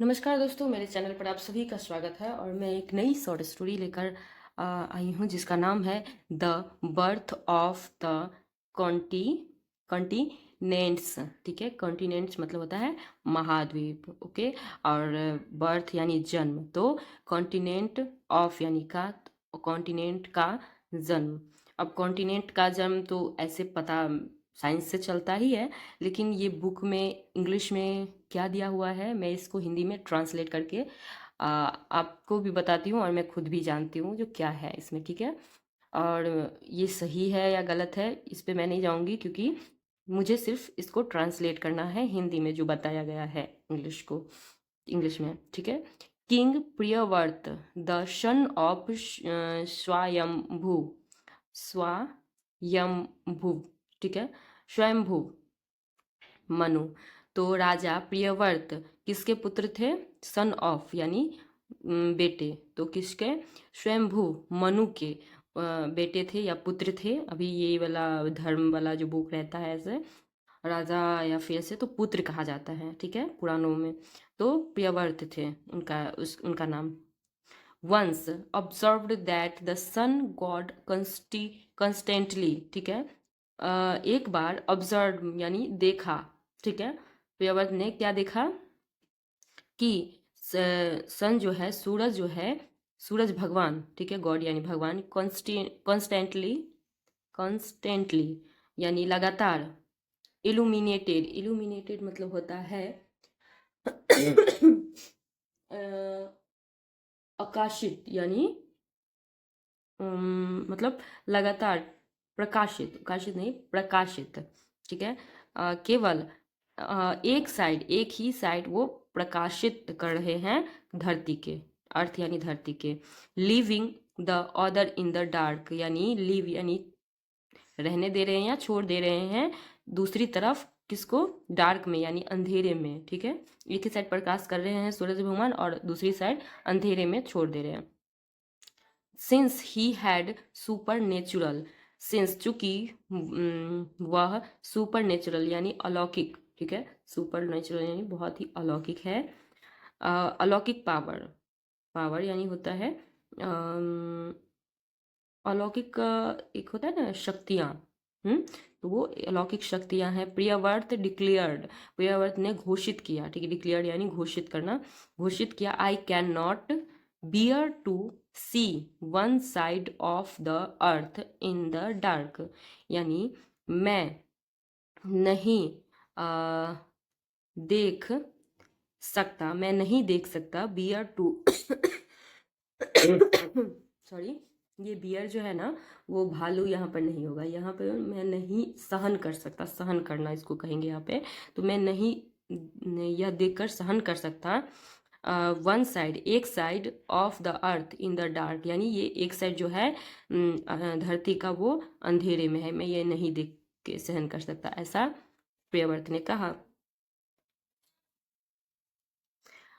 नमस्कार दोस्तों, मेरे चैनल पर आप सभी का स्वागत है और मैं एक नई शॉर्ट स्टोरी लेकर आई हूँ जिसका नाम है the birth of the conti continents. ठीक है, कॉन्टिनेंट्स मतलब होता है महाद्वीप। ओके, और बर्थ यानी जन्म, तो कॉन्टिनेंट ऑफ यानी का, कॉन्टिनेंट का जन्म। अब कॉन्टिनेंट का जन्म तो ऐसे पता साइंस से चलता ही है, लेकिन ये बुक में इंग्लिश में क्या दिया हुआ है मैं इसको हिंदी में ट्रांसलेट करके आपको भी बताती हूँ और मैं खुद भी जानती हूँ जो क्या है इसमें। ठीक है, और ये सही है या गलत है इस पे मैं नहीं जाऊँगी, क्योंकि मुझे सिर्फ इसको ट्रांसलेट करना है हिंदी में जो बताया गया है इंग्लिश में। ठीक है, king Priyavrat the son of Swayambhu, Swayambhu, ठीक है, स्वयंभू मनु। तो राजा प्रियव्रत किसके पुत्र थे? सन ऑफ यानी बेटे, तो किसके? स्वयंभू मनु के बेटे थे या पुत्र थे। अभी ये वाला धर्म वाला जो बुक रहता है ऐसे राजा या फिर ऐसे तो पुत्र कहा जाता है। ठीक है, पुराणों में तो प्रियव्रत थे उनका नाम। Once observed that the sun god constantly, ठीक है, एक बार ऑब्जर्व यानी देखा। ठीक है, प्रियव्रत ने क्या देखा कि सन जो है, सूरज जो है, सूरज भगवान, ठीक है, गॉड यानी भगवान, कॉन्स्टेंटली, कॉन्स्टेंटली यानी लगातार, इल्यूमिनेटेड, इल्यूमिनेटेड मतलब होता है आकाशित यानी मतलब लगातार प्रकाशित, प्रकाशित नहीं प्रकाशित। ठीक है, केवल एक साइड, एक ही साइड वो प्रकाशित कर रहे हैं धरती के, अर्थ यानी धरती के। Living the other in the dark यानी लिव यानी रहने दे रहे हैं या छोड़ दे रहे हैं दूसरी तरफ, किसको? डार्क में यानी अंधेरे में। ठीक है, एक ही साइड प्रकाश कर रहे हैं सूरज भगवान और दूसरी साइड अंधेरे में छोड़ दे रहे हैं। Since he had super natural, since चूंकि वह सुपर नेचुरल यानी अलौकिक, ठीक है, सुपर नेचुरल यानी बहुत ही अलौकिक है। अलौकिक पावर, पावर यानी होता है अलौकिक, एक होता है ना शक्तियाँ। तो वो अलौकिक शक्तियाँ हैं। प्रियव्रत डिक्लेयर्ड, प्रियव्रत ने घोषित किया। ठीक है, डिक्लेयर्ड यानी घोषित करना, घोषित किया। I can not bear to see one side of the earth in the dark, यानी मैं नहीं देख सकता, मैं नहीं देख सकता, बियर टू सॉरी, ये बियर जो है ना वो भालू यहाँ पर नहीं होगा, यहाँ पे मैं नहीं सहन कर सकता, सहन करना इसको कहेंगे यहाँ पे। तो मैं नहीं यह देखकर सहन कर सकता वन साइड, एक side of the earth in the dark, यानी ये एक साइड जो है धरती का वो अंधेरे में है, मैं ये नहीं देख के सहन कर सकता, ऐसा प्रियव्रत ने कहा।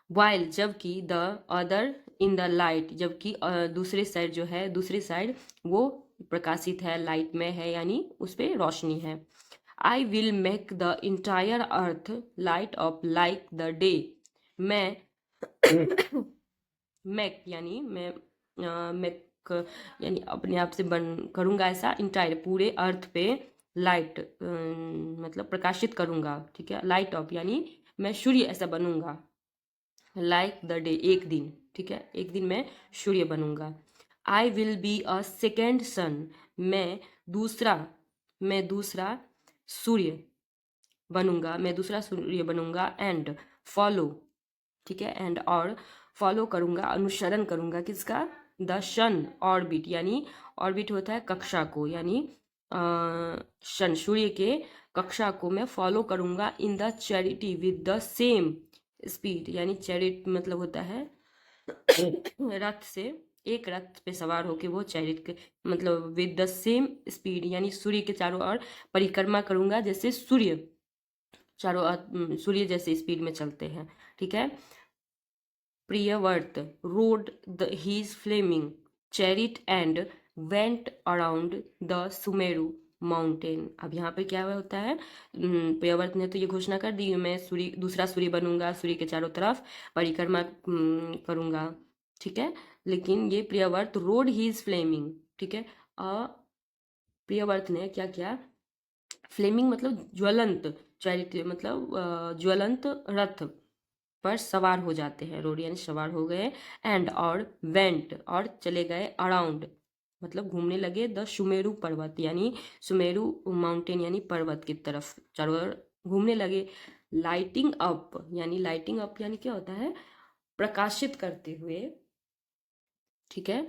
वाइल जबकि the other in the light, जबकि दूसरे साइड जो है, दूसरी साइड वो प्रकाशित है, लाइट में है यानी उस पर रोशनी है। I will make the entire earth light up like the day, मैं मेक यानी मैं मेक यानी अपने आप से बन करूँगा ऐसा, इंटायर पूरे अर्थ पे, लाइट मतलब प्रकाशित करूँगा। ठीक है, लाइट अप यानी मैं सूर्य ऐसा बनूंगा, लाइक द डे एक दिन। ठीक है, एक दिन मैं सूर्य बनूंगा। I will be a second सन, मैं दूसरा सूर्य बनूंगा, मैं दूसरा सूर्य बनूंगा। एंड फॉलो, ठीक है, एंड और फॉलो करूंगा, अनुसरण करूंगा, किसका? द सन ऑर्बिट, यानी ऑर्बिट होता है कक्षा को, यानी सन सूर्य के कक्षा को मैं फॉलो करूंगा। In the charity with the same speed, यानी चैरिट मतलब होता है रथ से, एक रथ पे सवार होके वो चैरिट के मतलब विद द सेम स्पीड, यानी सूर्य के चारों ओर परिक्रमा करूंगा, जैसे सूर्य चारों ओर सूर्य जैसे स्पीड में चलते हैं। ठीक है, Priyavrat road his flaming chariot and went around the Sumeru mountain. अब यहाँ पे क्या होता है, प्रियव्रत ने तो ये घोषणा कर दी, मैं सूर्य, दूसरा सूर्य बनूंगा, सूर्य के चारों तरफ परिक्रमा करूंगा, ठीक है। लेकिन ये प्रियव्रत रोड ही इज फ्लेमिंग, ठीक है। प्रियव्रत ने क्या किया, फ्लेमिंग मतलब ज्वलंत, चैरिटी मतलब ज्वलंत रथ पर सवार हो जाते हैं, रोड यानी सवार हो गए, एंड और वेंट और चले गए अराउंड, मतलब घूमने लगे द सुमेरु पर्वत यानी सुमेरु माउंटेन यानी पर्वत की तरफ चारों ओर घूमने लगे। लाइटिंग अप यानी, लाइटिंग अप यानी क्या होता है, प्रकाशित करते हुए, ठीक है।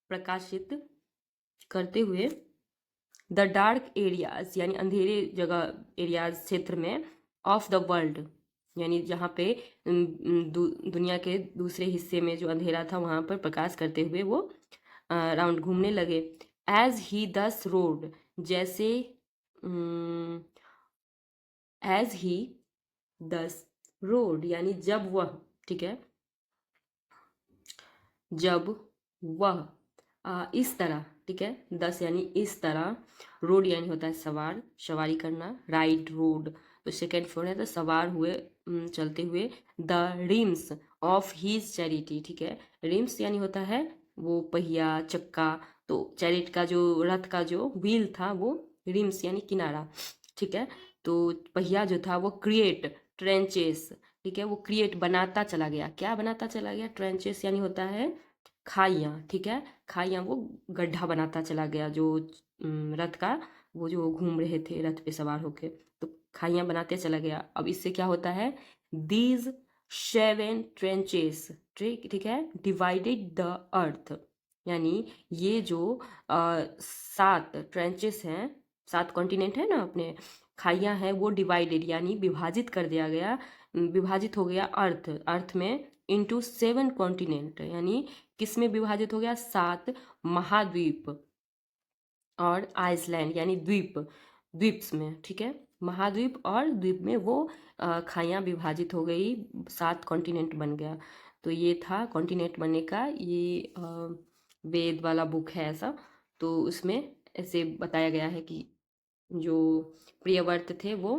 प्रकाशित करते हुए द डार्क एरियाज यानी अंधेरे जगह, एरियाज क्षेत्र में, ऑफ द वर्ल्ड यानी जहाँ पे दुनिया के दूसरे हिस्से में जो अंधेरा था वहाँ पर प्रकाश करते हुए वो राउंड घूमने लगे। एज ही दस रोड, जैसे एज ही दस रोड यानी जब वह, ठीक है, जब वह इस तरह, ठीक है, दस यानी इस तरह, रोड यानी होता है सवार, सवारी करना, राइड रोड, तो सेकेंड फ्लोर है तो सवार हुए, चलते हुए, the rims of his charity, ठीक है। रिम्स यानी होता है वो पहिया, चक्का, तो चैरिट का जो रथ का जो व्हील था वो रिम्स यानी किनारा, ठीक है। तो पहिया जो था वो क्रिएट ट्रेंचेस, ठीक है, वो क्रिएट बनाता चला गया, क्या बनाता चला गया, ट्रेंचेस यानी होता है खाइयाँ, ठीक है, खाइयाँ, वो गड्ढा बनाता चला गया जो रथ का, वो जो घूम रहे थे रथ पे सवार होके, तो खाइयाँ बनाते चला गया। अब इससे क्या होता है, दीज 7 ट्रेंचेस, ठीक है, डिवाइडेड द अर्थ, यानी ये जो 7 ट्रेंचेस हैं, 7 कॉन्टिनेंट है ना अपने, खाइयाँ हैं, वो डिवाइडेड यानी विभाजित कर दिया गया, विभाजित हो गया अर्थ, अर्थ में, इंटू 7 कॉन्टिनेंट यानी किस में विभाजित हो गया, 7 महाद्वीप और आइसलैंड यानी द्वीप, द्वीप्स में, ठीक है, महाद्वीप और द्वीप में वो खाइयाँ विभाजित हो गई, 7 कॉन्टिनेंट बन गया। तो ये था कॉन्टिनेंट बनने का, ये वेद वाला बुक है ऐसा, तो उसमें ऐसे बताया गया है कि जो प्रियव्रत थे वो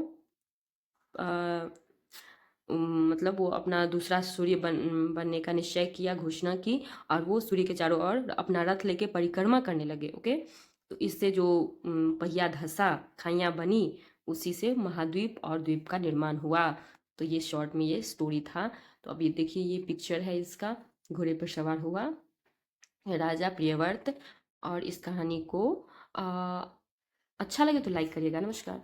मतलब वो अपना दूसरा सूर्य बनने का निश्चय किया, घोषणा की, और वो सूर्य के चारों ओर अपना रथ लेके परिक्रमा करने लगे, ओके। तो इससे जो पहिया धसा, खाइयाँ बनी, उसी से महाद्वीप और द्वीप का निर्माण हुआ। तो ये शॉर्ट में ये स्टोरी था। तो अब ये देखिए, ये पिक्चर है इसका, घोड़े पर सवार हुआ राजा प्रियव्रत। और इस कहानी को अच्छा लगे तो लाइक करिएगा। नमस्कार।